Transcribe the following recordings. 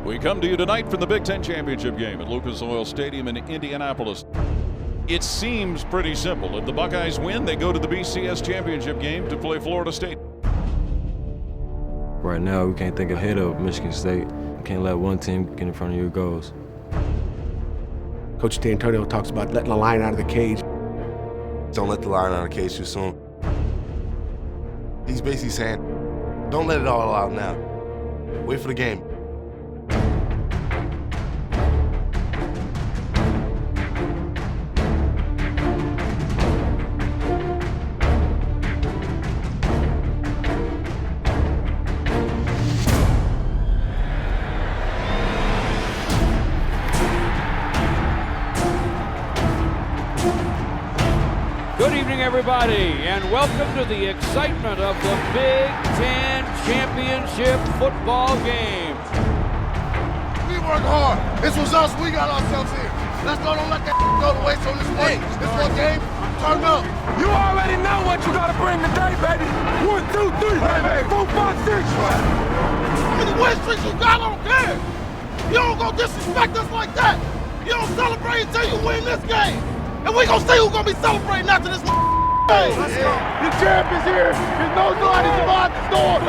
We come to you tonight from the Big Ten Championship game at Lucas Oil Stadium in Indianapolis. It seems pretty simple. If the Buckeyes win, they go to the BCS Championship game to play Florida State. Right now, we can't think ahead of Michigan State. We can't let one team get in front of your goals. Coach D'Antonio talks about letting the lion out of the cage. Don't let the lion out of the cage too soon. He's basically saying, don't let it all out now. Wait for the game. Good evening, everybody, and welcome to the excitement of the Big Ten Championship football game. We work hard. This was us. We got ourselves here. Let's don't let that go to waste on this play. This one game, turn up. You already know what you got to bring today, baby. 1, 2, 3, hey, 4, 5, 6. How many win streaks you got? I don't care. You don't go disrespect us like that. You don't celebrate until you win this game. And we gonna see who's gonna be celebrating after this game. Let's go. The champ is here. There's no nobody's about the store.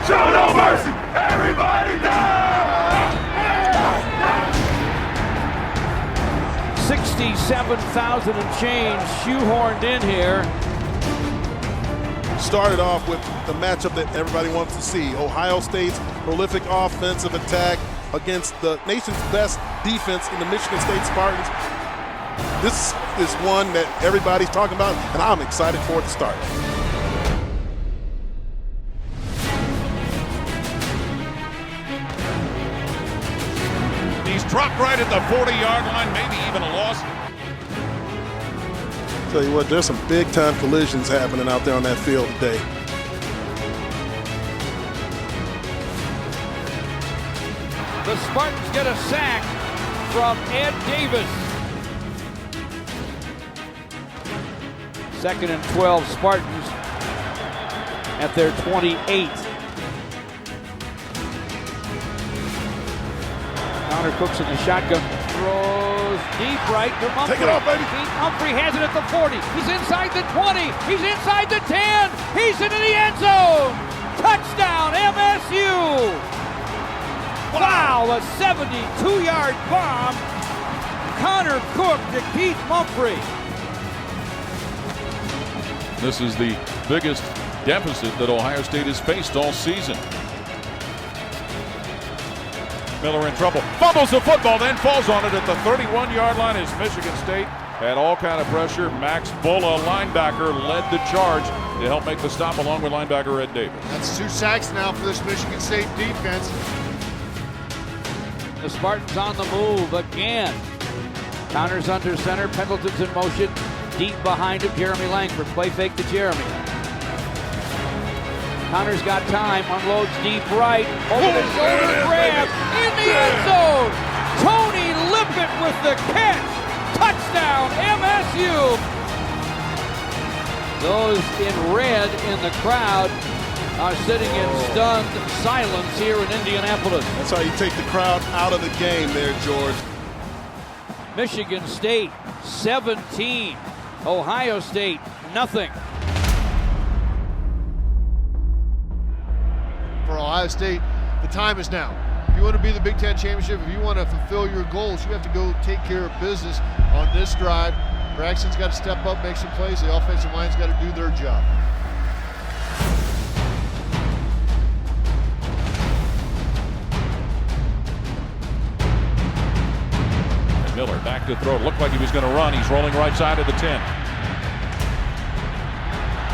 Show no mercy. Everybody down. 67,000 and change shoehorned in here. Started off with the matchup that everybody wants to see. Ohio State's prolific offensive attack against the nation's best defense in the Michigan State Spartans. This is one that everybody's talking about, and I'm excited for it to start. He's dropped right at the 40-yard line, maybe even a loss. Tell you what, there's some big-time collisions happening out there on that field today. The Spartans get a sack from Ed Davis. 2nd and 12, Spartans at their 28. Connor Cook's in the shotgun, throws deep right to Mumphrey. Take it off, baby. Mumphrey has it at the 40. He's inside the 20. He's inside the 10. He's into the end zone. Touchdown, MSU. Wow, a 72-yard bomb. Connor Cook to Keith Mumphrey. This is the biggest deficit that Ohio State has faced all season. Miller in trouble, fumbles the football, then falls on it at the 31-yard line as Michigan State had all kind of pressure. Max Bulla, linebacker, led the charge to help make the stop along with linebacker Ed Davis. That's 2 sacks now for this Michigan State defense. The Spartans on the move again. Connor's under center, Pendleton's in motion. Deep behind him, Jeremy Langford. Play fake to Jeremy. Connor's got time, unloads deep right. Over the shoulder grab in the end zone. Tony Lippett with the catch. Touchdown, MSU. Those in red in the crowd are sitting in stunned silence here in Indianapolis. That's how you take the crowd out of the game there, George. Michigan State 17. Ohio State, nothing. For Ohio State, the time is now. If you want to be the Big Ten Championship, if you want to fulfill your goals, you have to go take care of business on this drive. Braxton's got to step up, make some plays. The offensive line's got to do their job. Miller back to throw. Looked like he was going to run. He's rolling right side of the 10.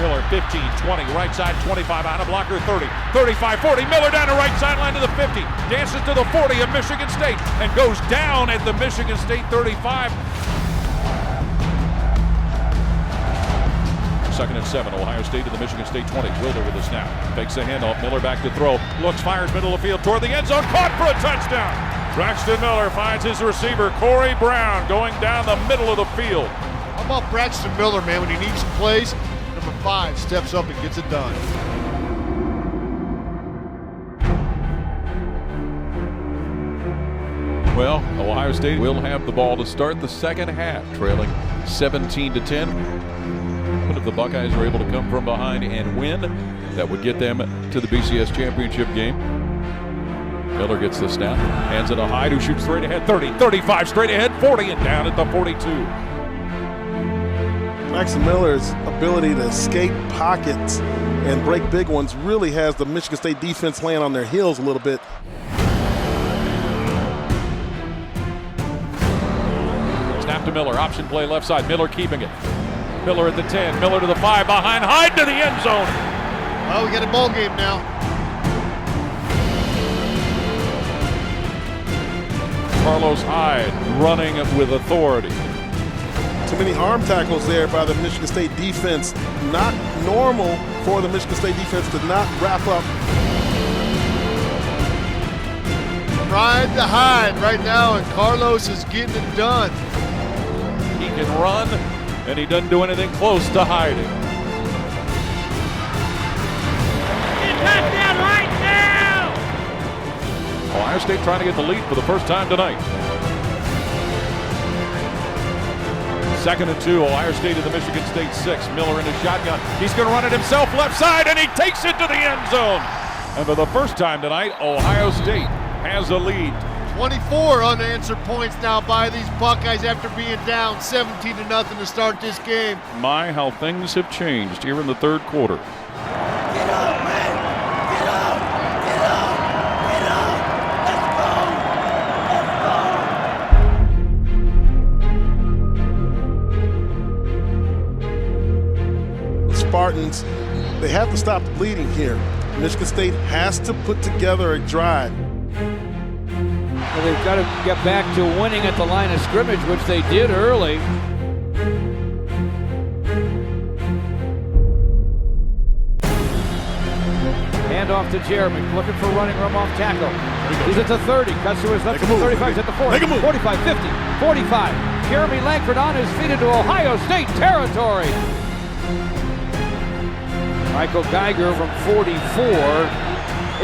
Miller 15, 20, right side 25, out of blocker 30, 35, 40. Miller down the right sideline to the 50. Dances to the 40 of Michigan State and goes down at the Michigan State 35. 2nd and 7. Ohio State to the Michigan State 20. Wilder with the snap. Fakes the handoff. Miller back to throw. Looks, fires middle of the field toward the end zone. Caught for a touchdown. Braxton Miller finds his receiver, Corey Brown, going down the middle of the field. How about Braxton Miller, man, when he needs some plays? Number 5 steps up and gets it done. Well, Ohio State will have the ball to start the second half, trailing 17-10. But if the Buckeyes are able to come from behind and win, that would get them to the BCS championship game. Miller gets the snap, hands it to Hyde, who shoots straight ahead, 30, 35, straight ahead, 40, and down at the 42. Braxton Miller's ability to escape pockets and break big ones really has the Michigan State defense laying on their heels a little bit. Snap to Miller, option play left side, Miller keeping it. Miller at the 10, Miller to the 5, behind Hyde to the end zone. Oh, we got a ball game now. Carlos Hyde running with authority. Too many arm tackles there by the Michigan State defense. Not normal for the Michigan State defense to not wrap up. Ride the Hyde right now, and Carlos is getting it done. He can run, and he doesn't do anything close to hiding. Touchdown right now! Ohio State trying to get the lead for the first time tonight. 2nd and 2, Ohio State to the Michigan State 6. Miller in a shotgun. He's going to run it himself left side, and he takes it to the end zone. And for the first time tonight, Ohio State has a lead. 24 unanswered points now by these Buckeyes after being down 17-0 to start this game. My, how things have changed here in the third quarter. Get up, man! Get up! Get up! Get up! Let's go! The Spartans, they have to stop the bleeding here. Michigan State has to put together a drive. Well, they've got to get back to winning at the line of scrimmage, which they did early. Hand off to Jeremy, looking for running room off tackle. He's at the 30, cuts to his left to the 35, he's at the 40, 45, 50, 45. Jeremy Langford on his feet into Ohio State territory. Michael Geiger from 44.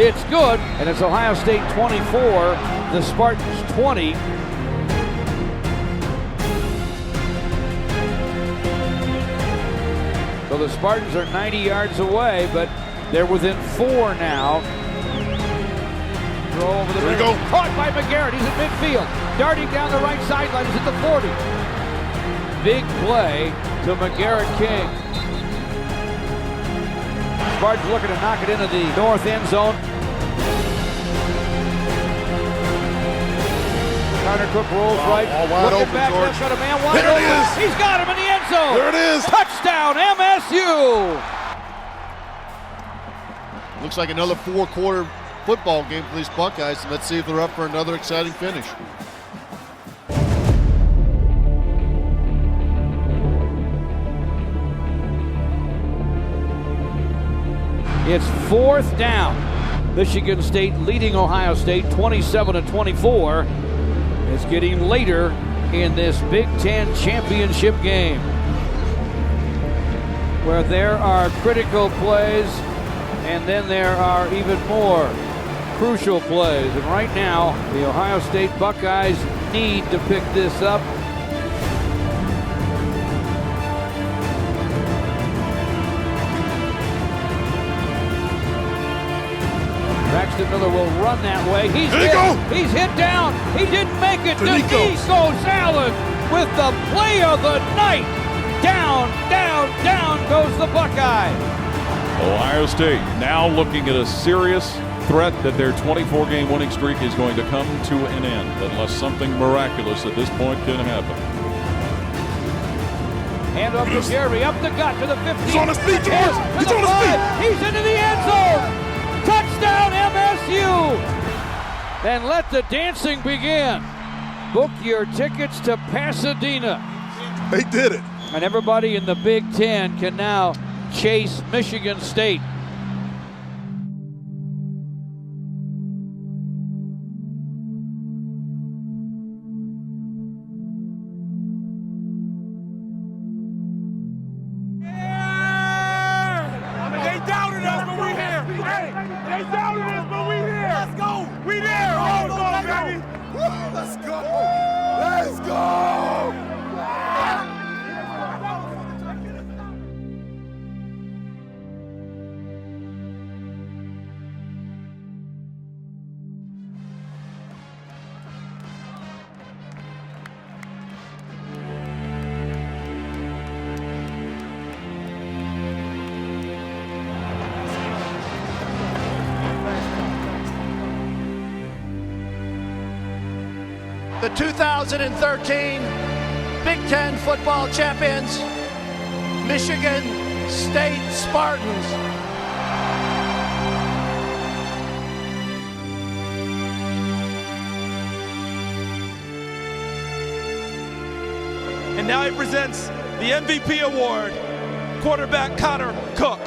It's good, and it's Ohio State 24, the Spartans 20. So the Spartans are 90 yards away, but they're within 4 now. Throw over the middle. Caught by McGarrett. He's at midfield. Darting down the right sideline. He's at the 40. Big play to McGarrett King. Spartans looking to knock it into the north end zone. Carter Cook rolls right. All wide Looking open, back, George. left, got a man wide There it open. is. He's got him in the end zone. There it is. Touchdown, MSU. Looks like another 4-quarter football game for these Buckeyes. Let's see if they're up for another exciting finish. It's 4th down. Michigan State leading Ohio State 27-24. It's getting later in this Big Ten championship game, where there are critical plays and then there are even more crucial plays. And right now, the Ohio State Buckeyes need to pick this up. Braxton Miller will run that way. He's hit. He's hit down. He didn't make it. D'Amico Allen with the play of the night. Down, down, down goes the Buckeye. Ohio State now looking at a serious threat that their 24-game winning streak is going to come to an end unless something miraculous at this point can happen. Hand off to Jeremy, up the gut to the 15. He's on his feet, George. He's on his feet. He's into the end zone. Touchdown MSU. And let the dancing begin. Book your tickets to Pasadena. They did it. And everybody in the Big Ten can now chase Michigan State. They doubted us, but we here. Hey, they doubted us, but we here. Let's go. We there. Oh, baby. Let's go! Let's go! The 2013 Big Ten football champions, Michigan State Spartans. And now he presents the MVP award, quarterback Connor Cook.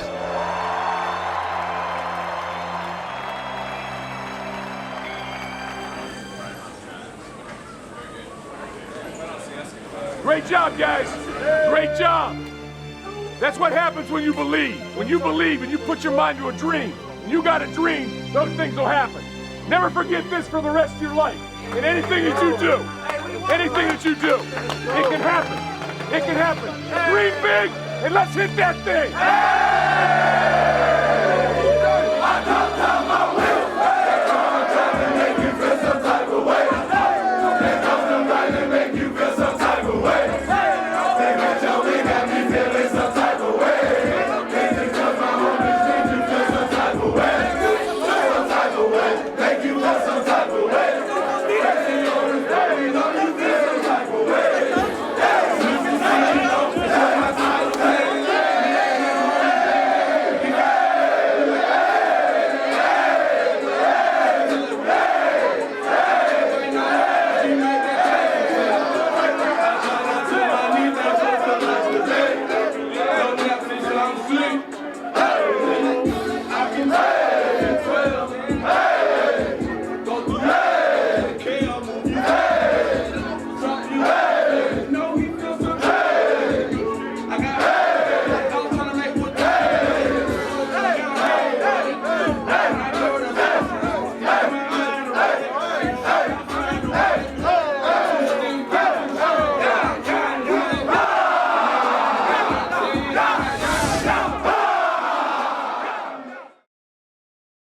Great job, guys. Great job. That's what happens when you believe. When you believe and you put your mind to a dream, and you got a dream, those things will happen. Never forget this for the rest of your life. And anything that you do, it can happen. It can happen. Dream big, and let's hit that thing.